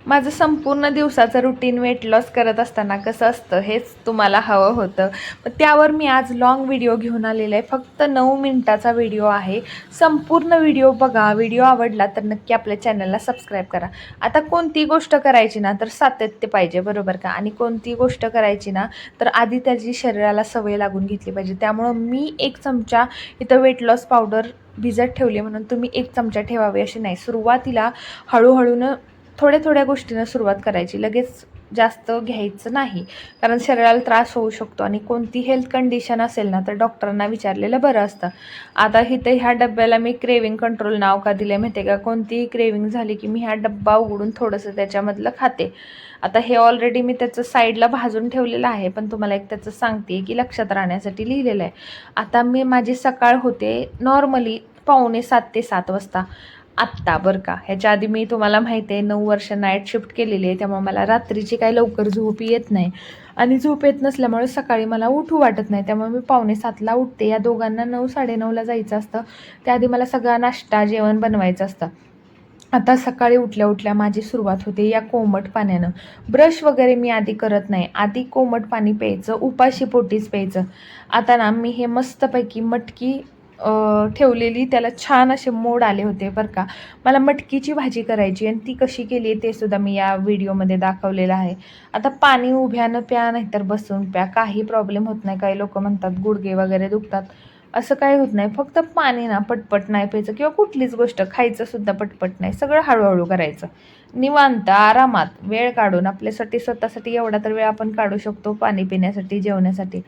माझं संपूर्ण दिवसाचं रुटीन वेट लॉस करत असताना कसं असतं हेच तुम्हाला हवं होतं. मग त्यावर मी आज लाँग व्हिडिओ घेऊन आलेला आहे. फक्त 9 मिनिटाचा व्हिडिओ आहे. संपूर्ण व्हिडिओ बघा. व्हिडिओ आवडला तर नक्की आपल्या चॅनलला सबस्क्राईब करा. आता कोणती गोष्ट करायची ना तर सातत्य पाहिजे, बरोबर का? आणि कोणती गोष्ट करायची ना तर आधी त्याची शरीराला सवय लागून घेतली पाहिजे. त्यामुळं मी 1 चमचा इथं वेट लॉस पावडर भिजत ठेवली, म्हणून तुम्ही 1 चमचा ठेवावी अशी नाही. सुरुवातीला हळूहळूनं थोड्या थोड्या गोष्टीनं सुरुवात करायची, लगेच जास्त घ्यायचं नाही, कारण शरीराला त्रास होऊ शकतो. आणि कोणती हेल्थ कंडिशन असेल ना तर डॉक्टरांना विचारलेलं बरं असतं. आता इथं ह्या डब्याला मी क्रेविंग कंट्रोल नाव का दिलं माहिती आहे का? कोणतीही क्रेविंग झाली की मी ह्या डब्बा उघडून थोडंसं त्याच्यामधलं खाते. आता हे ऑलरेडी मी त्याचं साईडला भाजून ठेवलेलं आहे, पण तुम्हाला एक त्याचं सांगते की लक्षात राहण्यासाठी लिहिलेलं आहे. आता माझी सकाळ होते नॉर्मली 6:45 ते 7 वाजता. आत्ता बरं का, ह्याच्या आधी मी तुम्हाला माहिती आहे 9 वर्ष नाईट शिफ्ट केलेली आहे, त्यामुळे मला रात्रीची काही लवकर झोप येत नाही. आणि झोप येत नसल्यामुळे सकाळी मला उठू वाटत नाही, त्यामुळे मी 6:45ला उठते. या दोघांना 9-9:30ला जायचं असतं. त्याआधी मला सगळा नाश्ता जेवण बनवायचं असतं. आता सकाळी उठल्या उठल्या माझी सुरुवात होते या कोमट पाण्यानं. ब्रश वगैरे मी आधी करत नाही. आधी कोमट पाणी प्यायचं, उपाशी पोटीच प्यायचं. आता ना मी हे मस्तपैकी मटकी ठेवलेली, त्याला छान असे मोड आले होते बरं का. मला मटकीची भाजी करायची आणि ती कशी केली ते सुद्धा मी या व्हिडिओमध्ये दाखवलेलं आहे. आता पाणी उभ्यानं प्या नाहीतर बसून प्या, काही प्रॉब्लेम होत नाही. काही लोक म्हणतात गुडघे वगैरे दुखतात, असं काही होत नाही. फक्त पाणी ना पटपट नाही प्यायचं, किंवा कुठलीच गोष्ट खायचं सुद्धा पटपट नाही. सगळं हळूहळू करायचं, निवांत आरामात वेळ काढून. आपल्यासाठी स्वतःसाठी एवढा तर वेळ आपण काढू शकतो पाणी पिण्यासाठी, जेवण्यासाठी.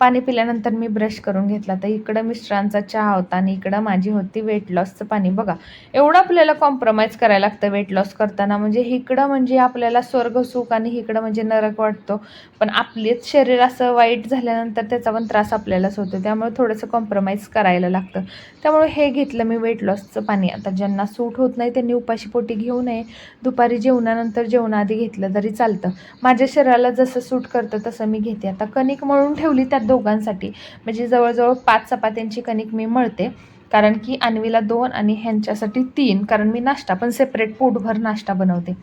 पाणी पिल्यानंतर मी ब्रश करून घेतला. तर इकडं मिस्टरांचा चहा होता आणि इकडं माझी होती वेट लॉसचं पाणी. बघा, एवढं आपल्याला कॉम्प्रोमाइज करायला लागतं वेट लॉस करताना. म्हणजे इकडं म्हणजे आपल्याला स्वर्ग सुख आणि इकडं म्हणजे नरक वाटतो. पण आपलेच शरीर असं वाईट झाल्यानंतर त्याचा पण त्रास आपल्यालाच होतो. त्यामुळे थोडंसं कॉम्प्रोमाइज करायला लागतं. त्यामुळे हे घेतलं मी वेट लॉसचं पाणी. आता ज्यांना सूट होत नाही त्यांनी उपाशी पोटी घेऊ नये. दुपारी जेवणानंतर, जेवणाआधी घेतलं तरी चालतं. माझ्या शरीराला जसं सूट करतं तसं मी घेते. आता कणिक मळून ठेवली त्यात दोघांसाठी, म्हणजे जवळजवळ 5 चपात्यांची कणिक मी मळते. कारण की अन्वीला 2 आणि ह्यांच्यासाठी 3, कारण मी नाश्ता पण सेपरेट पोटभर नाश्ता बनवते.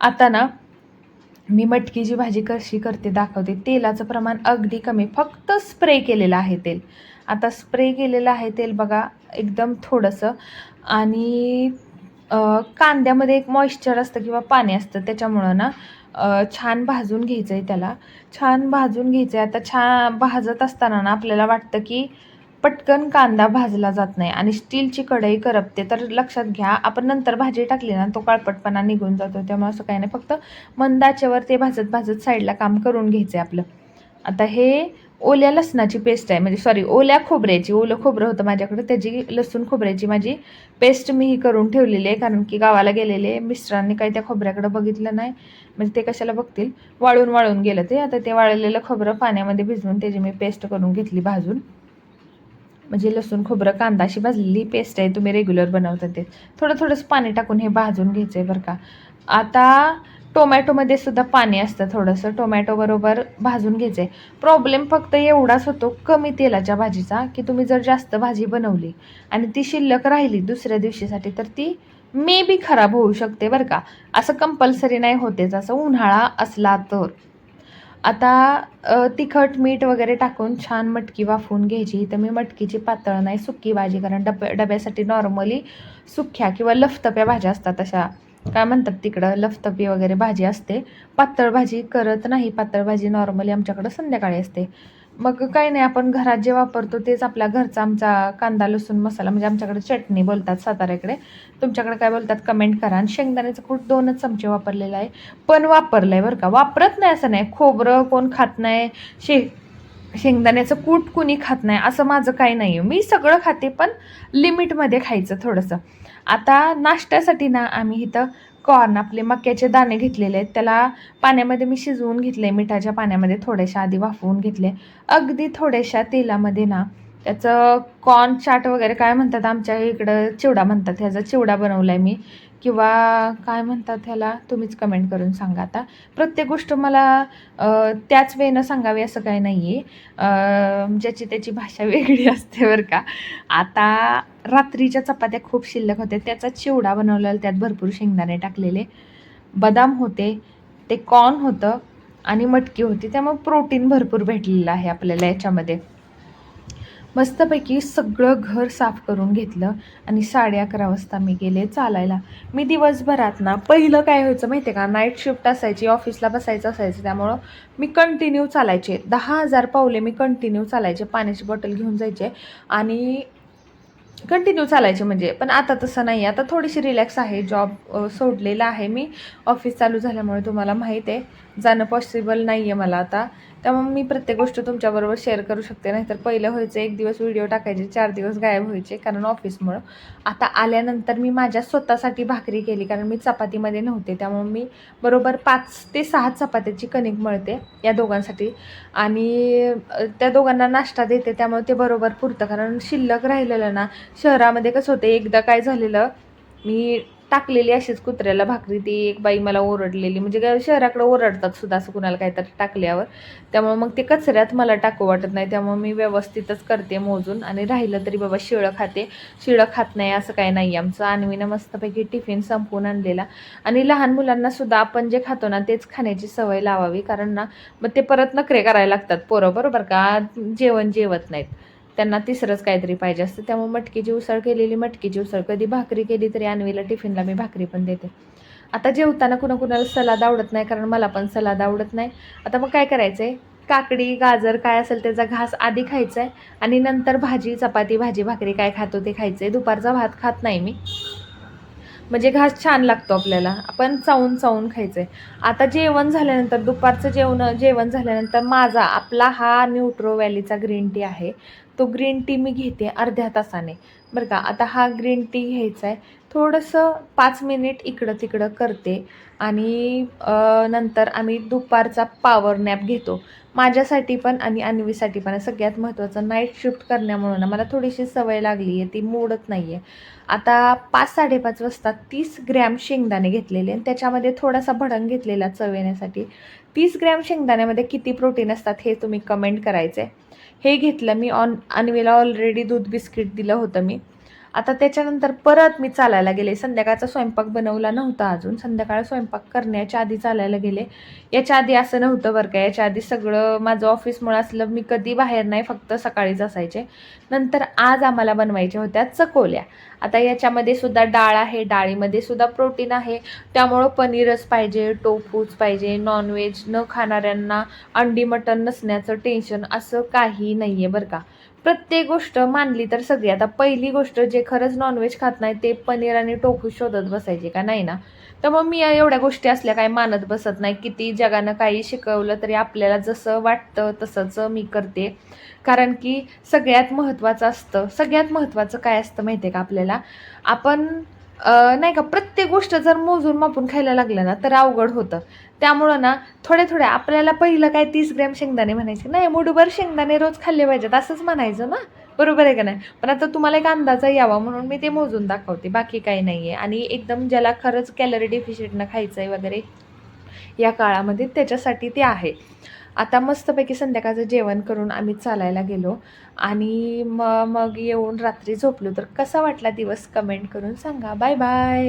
आता ना मी मटकीची भाजी कशी करते दाखवते. तेलाचं प्रमाण अगदी कमी, फक्त स्प्रे केलेलं आहे तेल. आता स्प्रे केलेलं आहे तेल बघा, एकदम थोडंसं. आणि कांद्यामध्ये एक मॉइश्चर असतं किंवा पाणी असतं, त्याच्यामुळं ना छान भाजून घ्यायचं आहे त्याला. छान भाजून घ्यायचं आहे. आता छान भाजत असताना ना आपल्याला वाटतं की पटकन कांदा भाजला जात नाही आणि स्टीलची कढई करपते. तर लक्षात घ्या, आपण नंतर भाजी टाकली ना तो काळपटपणा निघून जातो. त्यामुळे असं काही नाही, फक्त मंद आचेवर ते भाजत भाजत साईडला काम करून घ्यायचं आहे आपलं. आता हे ओल्या लसणाची पेस्ट आहे, म्हणजे सॉरी ओल्या खोबऱ्याची. ओलं खोबरं होतं माझ्याकडे, त्याची लसूण खोबऱ्याची माझी पेस्ट मी ही करून ठेवलेली आहे. कारण की गावाला गेलेले मिस्टरांनी काही त्या खोबऱ्याकडे बघितलं नाही, म्हणजे ते कशाला बघतील. वाळून वाळून गेलं ते. आता ते वाळलेलं खोबरं पाण्यामध्ये भिजवून त्याची मी पेस्ट करून घेतली भाजून. म्हणजे लसूण खोबरं कांदा अशी भाजलेली पेस्ट आहे, तुम्ही रेग्युलर बनवता ते. थोडं थोडंसं पाणी टाकून हे भाजून घ्यायचं आहे बरं का. आता टोमॅटोमध्ये सुद्धा पाणी असतं थोडंसं, टोमॅटोबरोबर भाजून घ्यायचं आहे. प्रॉब्लेम फक्त एवढाच होतो कमी तेलाच्या भाजीचा, की तुम्ही जर जास्त भाजी बनवली आणि ती शिल्लक राहिली दुसऱ्या दिवशीसाठी तर ती मे बी खराब होऊ शकते बरं का. असं कंपल्सरी नाही होतेच, असं उन्हाळा असला तर. आता तिखट मीठ वगैरे टाकून छान मटकी वाफवून घ्यायची. तर मी मटकीची पातळ नाही, सुकी भाजी, कारण डब्यासाठी नॉर्मली सुक्या किंवा लफतप्या भाज्या असतात, अशा काय म्हणतात तिकडं, लफतपी वगैरे भाजी असते. पातळ भाजी करत नाही. पातळ भाजी नॉर्मली आमच्याकडं संध्याकाळी असते. मग काही नाही, आपण घरात जे वापरतो तेच आपल्या घरचा आमचा कांदा लसूण मसाला, म्हणजे आमच्याकडे चटणी बोलतात साताऱ्याकडे, तुमच्याकडे काय बोलतात कमेंट करा. आणि शेंगदाण्याचं कूट 2च चमचे वापरलेला आहे, पण वापरलं आहे बरं का. वापरत नाही असं नाही, खोबरं कोण खात नाही, शेंगदाण्याचं कूट कुणी खात नाही असं माझं काही नाही आहे. मी सगळं खाते, पण लिमिटमध्ये खायचं थोडंसं. आता नाश्त्यासाठी ना आम्ही इथं कॉर्न, आपले मक्याचे दाणे घेतलेले आहेत. त्याला पाण्यामध्ये मी शिजवून घेतले, मिठाच्या पाण्यामध्ये थोड्याशा आधी वाफवून घेतले. अगदी थोड्याशा तेलामध्ये ना त्याचं कॉर्न चाट वगैरे काय म्हणतात, आमच्या इकडं चिवडा म्हणतात, ह्याचा चिवडा बनवला आहे मी. किंवा काय म्हणतात ह्याला, तुम्हीच कमेंट करून सांगा. आता प्रत्येक गोष्ट मला त्याच वेळेनं सांगावी असं काही नाही आहे. ज्याची त्याची भाषा वेगळी असते बरं का. आता रात्रीच्या चपात्या खूप शिल्लक होत्या, त्याचा चिवडा बनवलेला, त्यात भरपूर शेंगदाणे टाकलेले. बदाम होते, ते कॉर्न होतं आणि मटकी होती. त्यामुळे प्रोटीन भरपूर भेटलेलं आहे आपल्याला याच्यामध्ये. मस्तपैकी सगळं घर साफ करून घेतलं आणि 11:30 वाजता मी गेले चालायला. मी दिवसभरात ना पहिलं काय व्हायचं माहिती आहे का, नाईट शिफ्ट असायची, ऑफिसला बसायचं असायचं, त्यामुळं मी कंटिन्यू चालायचे. 10,000 पावले मी कंटिन्यू चालायचे. पाण्याची बॉटल घेऊन जायचे आणि कंटिन्यू चालायचे म्हणजे. पण आता तसं नाही, आता थोडीशी रिलॅक्स आहे. जॉब सोडलेला आहे मी. ऑफिस चालू झाल्यामुळे तुम्हाला माहीत आहे जाणं पॉसिबल नाही आहे मला आता. त्यामुळे मी प्रत्येक गोष्ट तुमच्याबरोबर शेअर करू शकते. नाहीतर पहिलं व्हायचं 1 दिवस व्हिडिओ टाकायचे, 4 दिवस गायब व्हायचे कारण ऑफिसमुळं. आता आल्यानंतर मी माझ्या स्वतःसाठी भाकरी केली कारण मी चपातीमध्ये नव्हते. त्यामुळे मी बरोबर 5 ते 6 चपात्याची कणिक मळते या दोघांसाठी आणि त्या दोघांना नाश्ता देते. त्यामुळे ते बरोबर पुरतं, कारण शिल्लक राहिलेलं ना, शहरामध्ये कसं होतं, एकदा काय झालेलं, मी टाकलेली अशीच कुत्र्याला भाकरी, ती एक बाई मला ओरडलेली. म्हणजे काय शहराकडे ओरडतात सुद्धा असं कुणाला काहीतरी टाकल्यावर. त्यामुळे मग ते कचऱ्यात मला टाकू वाटत नाही. त्यामुळे मी व्यवस्थितच करते मोजून, आणि राहिलं तरी बाबा शिळं खाते, शिळं खात नाही असं काही नाही आमचं. अन्वीनं मस्तपैकी टिफिन संपवून आणलेला. आणि लहान मुलांना सुद्धा आपण जे खातो ना तेच खाण्याची सवय लावावी, कारण ना मग ते परत नखरे करायला लागतात पोरं, बरोबर का, जेवण जेवत नाहीत, त्यांना तिसरंच काहीतरी पाहिजे असतं. त्यामुळे मटकीची उसळ केलेली, मटकीची उसळ, कधी भाकरी केली तरी अन्वीला टिफिनला मी भाकरी पण देते. आता जेवताना कुणाकुणाला सलाद आवडत नाही, कारण मला पण सलाद आवडत नाही. आता मग काय करायचं आहे, काकडी गाजर काय असेल त्याचा घास आधी खायचा आहे आणि नंतर भाजी चपाती भाजी भाकरी काय खातो ते खायचं आहे. दुपारचा भात खात नाही मी, म्हणजे घास छान लागतो आपल्याला, आपण चावून चावून खायचं आहे. आता जेवण झाल्यानंतर, दुपारचं जेवण झाल्यानंतर माझा आपला हा न्यूट्रो व्हॅलीचा ग्रीन टी आहे, तो ग्रीन टी मी घेते अर्ध्या तासाने, बरं का. आता हा ग्रीन टी घ्यायचा आहे, थोडंसं 5 मिनिट इकडं तिकडं करते आणि नंतर आम्ही दुपारचा पॉवर नॅप घेतो. माझ्यासाठी पण आणि अन्वीसाठी पण. सगळ्यात महत्त्वाचं, नाईट शिफ्ट करण्यामुळं ना मला थोडीशी सवय लागली आहे, ती मोडत नाही आहे. आता 5-5:30 वाजता 30 ग्रॅम शेंगदाणे घेतलेले आणि त्याच्यामध्ये थोडासा भडंग घेतलेला चव येण्यासाठी. 30 ग्रॅम शेंगदाण्यामध्ये किती प्रोटीन असतात हे तुम्ही कमेंट करायचं आहे. हे घेतलं मी. अन्वीला ऑलरेडी दूध बिस्किट दिलं होतं मी. आता त्याच्यानंतर परत मी चालायला गेले. संध्याकाळचा स्वयंपाक बनवला नव्हता अजून. संध्याकाळ स्वयंपाक करण्याच्या आधी चालायला गेले. याच्या आधी असं नव्हतं बरं का. याच्या आधी सगळं माझं ऑफिसमुळं असलं, मी कधी बाहेर नाही, फक्त सकाळीच असायचे. नंतर आज आम्हाला बनवायच्या होत्या चकोल्या. आता याच्यामध्ये सुद्धा डाळ आहे, डाळीमध्ये सुद्धा प्रोटीन आहे. त्यामुळं पनीरच पाहिजे, टोफूच पाहिजे. नॉनव्हेज न खाणाऱ्यांना अंडी मटण नसण्याचं टेन्शन असं काही नाही आहे बरं का. प्रत्येक गोष्ट मानली तर सगळी. आता पहिली गोष्ट, जे खरंच नॉनव्हेज खात नाही ते पनीर आणि टोफू शोधत बसायचे का, नाही ना. तर मग मी एवढ्या गोष्टी असल्या काही मानत बसत नाही. किती जगानं काही शिकवलं तरी आपल्याला जसं वाटतं तसंच मी करते. कारण की सगळ्यात महत्त्वाचं असतं, सगळ्यात महत्त्वाचं काय असतं माहिती आहे का आपल्याला, आपण नाही का, प्रत्येक गोष्ट जर मोजून मापून खायला लागलं ना तर अवघड होतं. त्यामुळं ना थोड्या थोड्या, आपल्याला पहिलं काय 30 ग्रॅम शेंगदाणे म्हणायचे नाही, मुठभर शेंगदाणे रोज खाल्ले पाहिजेत असंच म्हणायचं ना, बरोबर आहे का नाही. पण आता तुम्हाला एक अंदाजा यावा म्हणून मी ते मोजून दाखवते, बाकी काही नाही आहे. आणि एकदम ज्याला खरंच कॅलरी डेफिशियंटनं खायचं आहे वगैरे या काळामध्ये, त्याच्यासाठी ते आहे. आता मस्तपैकी संध्याकाळचं जेवण करून आम्ही चालायला गेलो आणि मग येऊन रात्री झोपलो. तर कसा वाटला दिवस कमेंट करून सांगा. Bye bye.